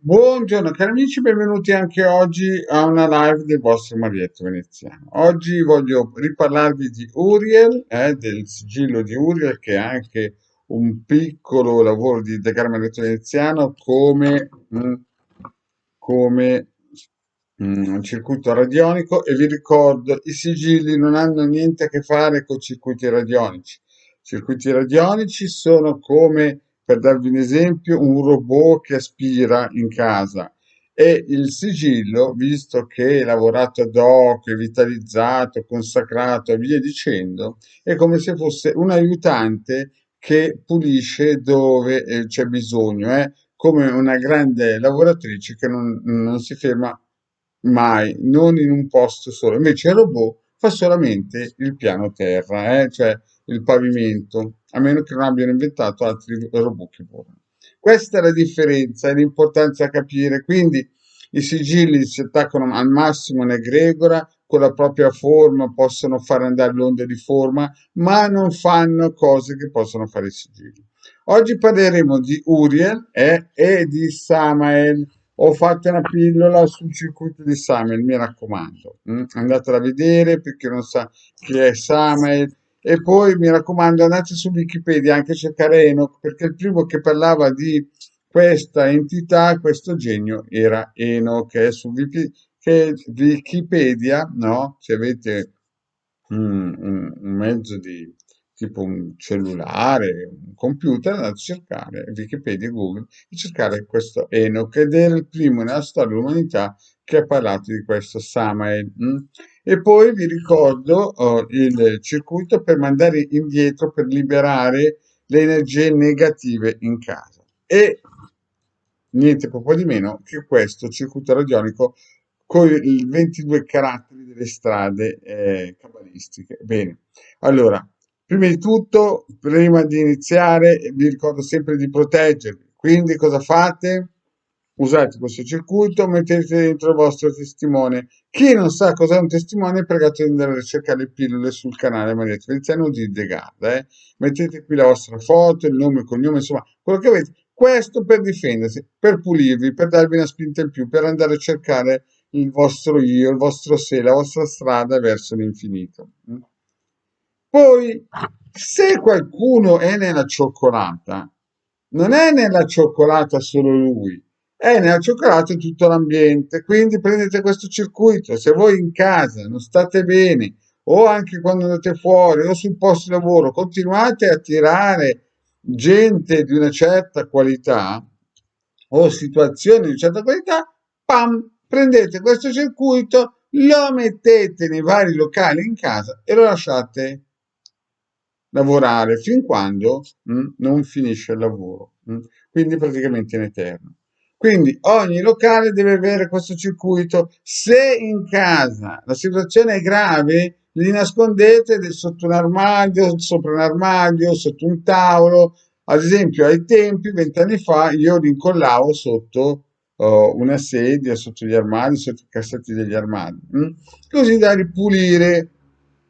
Buongiorno cari amici, benvenuti anche oggi a una live del vostro Marietto Veneziano. Oggi voglio riparlarvi di Uriel, del sigillo di Uriel, che è anche un piccolo lavoro di caro Marietto Veneziano come un circuito radionico, e vi ricordo, i sigilli non hanno niente a che fare con i circuiti radionici. I circuiti radionici sono come, per darvi un esempio, un robot che aspira in casa, e il sigillo, visto che è lavorato ad hoc, è vitalizzato, consacrato e via dicendo, è come se fosse un aiutante che pulisce dove c'è bisogno, come una grande lavoratrice che non si ferma mai, non in un posto solo. Invece il robot fa solamente il piano terra, cioè il pavimento, a meno che non abbiano inventato altri robot che volano. Questa è la differenza e l'importanza a capire. Quindi i sigilli si attaccano al massimo in egregora, con la propria forma possono fare andare le onde di forma, ma non fanno cose che possono fare i sigilli. Oggi parleremo di Uriel e di Samael. Ho fatto una pillola sul circuito di Samael, mi raccomando. Andatela a vedere per chi non sa chi è Samael. E poi mi raccomando, andate su Wikipedia anche a cercare Enoch, perché il primo che parlava di questa entità, questo genio, era Enoch, che è su Wikipedia, no? Se avete un mezzo di tipo un cellulare, un computer, andate a cercare Wikipedia, Google, e cercare questo Enoch, ed era il primo nella storia dell'umanità che ha parlato di questo Samael. E poi vi ricordo il circuito per mandare indietro, per liberare le energie negative in casa. E niente proprio di meno che questo circuito radionico con i 22 caratteri delle strade cabalistiche. Bene, allora, prima di tutto, prima di iniziare, vi ricordo sempre di proteggervi. Quindi cosa fate? Usate questo circuito, mettete dentro il vostro testimone. Chi non sa cos'è un testimone, pregate di andare a cercare le pillole sul canale Marietto Veneziano di De Garda. Mettete qui la vostra foto, il nome, il cognome, insomma, quello che avete. Questo per difendersi, per pulirvi, per darvi una spinta in più, per andare a cercare il vostro io, il vostro sé, la vostra strada verso l'infinito. Poi, se qualcuno è nella cioccolata, non è nella cioccolata solo lui, è nella cioccolata tutto l'ambiente. Quindi prendete questo circuito. Se voi in casa non state bene, o anche quando andate fuori, o sul posto di lavoro, continuate a tirare gente di una certa qualità, o situazioni di una certa qualità, pam, prendete questo circuito, lo mettete nei vari locali in casa e lo lasciate lavorare fin quando non finisce il lavoro, quindi praticamente in eterno. Quindi ogni locale deve avere questo circuito. Se in casa la situazione è grave, li nascondete sotto un armadio, sopra un armadio, sotto un tavolo. Ad esempio, ai tempi, 20 anni fa, io li incollavo sotto una sedia, sotto gli armadi, sotto i cassetti degli armadi, così da ripulire.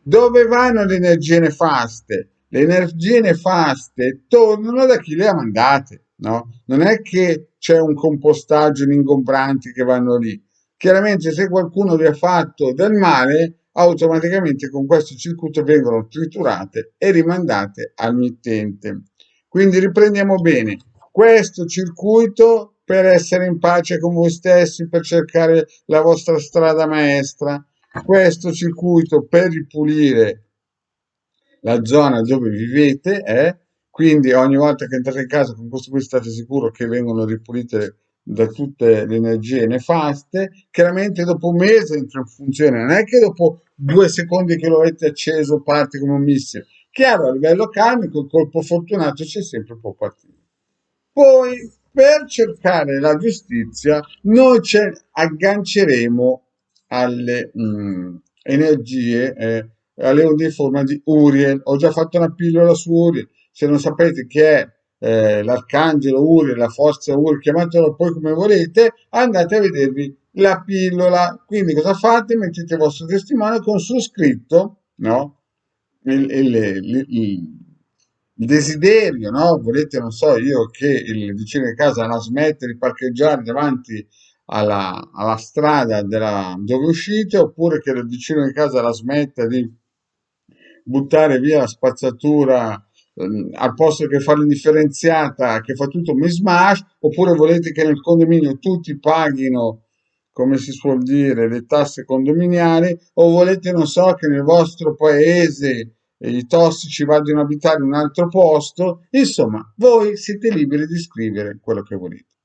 Dove vanno le energie nefaste? Le energie nefaste tornano da chi le ha mandate, no? Non è che c'è un compostaggio in ingombranti che vanno lì. Chiaramente se qualcuno vi ha fatto del male, automaticamente con questo circuito vengono triturate e rimandate al mittente. Quindi riprendiamo bene. Questo circuito per essere in pace con voi stessi, per cercare la vostra strada maestra, questo circuito per ripulire la zona dove vivete, quindi ogni volta che entrate in casa con questo qui state sicuro che vengono ripulite da tutte le energie nefaste. Chiaramente dopo un mese entra in funzione, non è che dopo 2 secondi che lo avete acceso parte come un missile. Chiaro, a livello karmico il colpo fortunato c'è sempre, può partire. Poi, per cercare la giustizia, noi ci agganceremo alle energie, alle onde in forma di Uriel. Ho già fatto una pillola su Uriel. Se non sapete che è l'arcangelo Uriel, la forza Uriel, chiamatelo poi come volete, andate a vedervi la pillola. Quindi cosa fate? Mettete il vostro testimone con su scritto, no? il- il- il- il desiderio, no? Volete, non so, io che il vicino di casa la smette di parcheggiare davanti alla strada dove uscite, oppure che il vicino di casa la smetta di buttare via la spazzatura al posto che fare l'indifferenziata che fa tutto mismatch, oppure volete che nel condominio tutti paghino, come si suol dire, le tasse condominiali, o volete, non so, che nel vostro paese i tossici vadano a abitare in un altro posto. Insomma, voi siete liberi di scrivere quello che volete.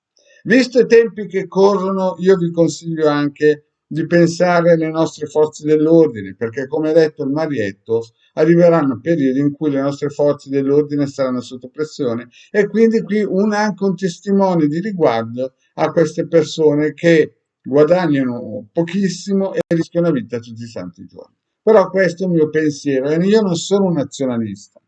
Visto i tempi che corrono, io vi consiglio anche di pensare alle nostre forze dell'ordine, perché come ha detto il Marietto, arriveranno periodi in cui le nostre forze dell'ordine saranno sotto pressione e quindi qui anche un testimone di riguardo a queste persone che guadagnano pochissimo e rischiano la vita tutti i santi giorni. Però questo è il mio pensiero e io non sono un nazionalista,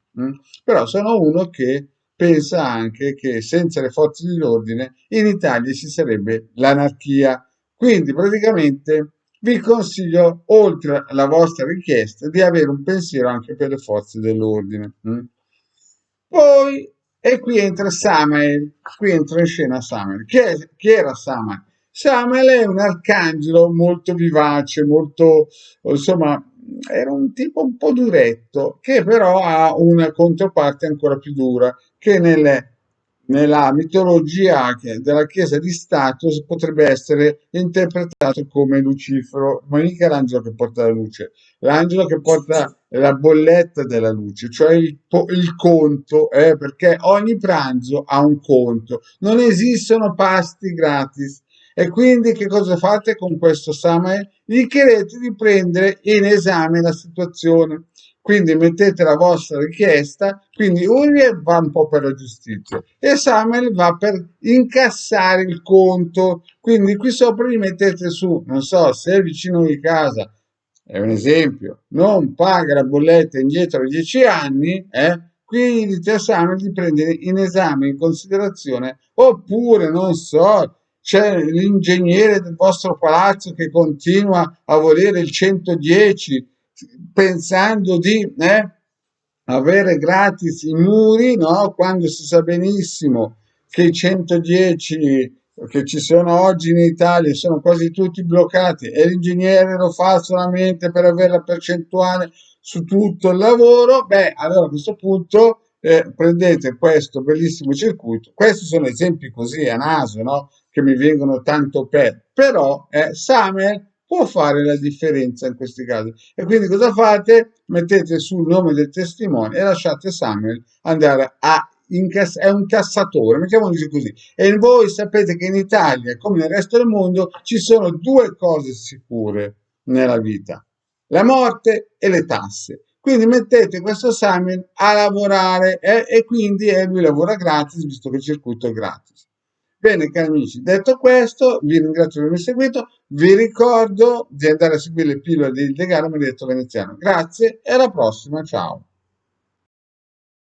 però sono uno che pensa anche che senza le forze dell'ordine in Italia ci sarebbe l'anarchia. Quindi praticamente vi consiglio, oltre alla vostra richiesta, di avere un pensiero anche per le forze dell'ordine. Poi, e qui entra Samael, qui entra in scena Samael. Chi era Samael? Samael è un arcangelo molto vivace, molto, insomma, era un tipo un po' duretto, che però ha una controparte ancora più dura, che nella mitologia della Chiesa di Stato potrebbe essere interpretato come Lucifero, ma mica l'angelo che porta la luce, l'angelo che porta la bolletta della luce, cioè il conto, perché ogni pranzo ha un conto, non esistono pasti gratis. E quindi che cosa fate con questo Samael? Gli chiedete di prendere in esame la situazione. Quindi mettete la vostra richiesta, quindi Uriel va un po' per la giustizia e Samuel va per incassare il conto. Quindi qui sopra gli mettete su, non so, se è vicino di casa, è un esempio, non paga la bolletta indietro a 10 anni, qui dite a Samuel di prendere in esame, in considerazione, oppure, non so, c'è l'ingegnere del vostro palazzo che continua a volere il 110 pensando di avere gratis i muri, no? Quando si sa benissimo che i 110 che ci sono oggi in Italia sono quasi tutti bloccati e l'ingegnere lo fa solamente per avere la percentuale su tutto il lavoro, beh, allora a questo punto prendete questo bellissimo circuito. Questi sono esempi così a naso, no? Che mi vengono tanto però Samuel può fare la differenza in questi casi. E quindi cosa fate? Mettete sul nome del testimone e lasciate Samuel andare a incassare, è un cassatore, mettiamoci così. E voi sapete che in Italia, come nel resto del mondo, ci sono due cose sicure nella vita, la morte e le tasse. Quindi mettete questo Samuel a lavorare e quindi lui lavora gratis, visto che il circuito è gratis. Bene, cari amici, detto questo, vi ringrazio per avermi seguito. Vi ricordo di andare a seguire le pillole del legale Marietto Veneziano. Grazie e alla prossima, ciao.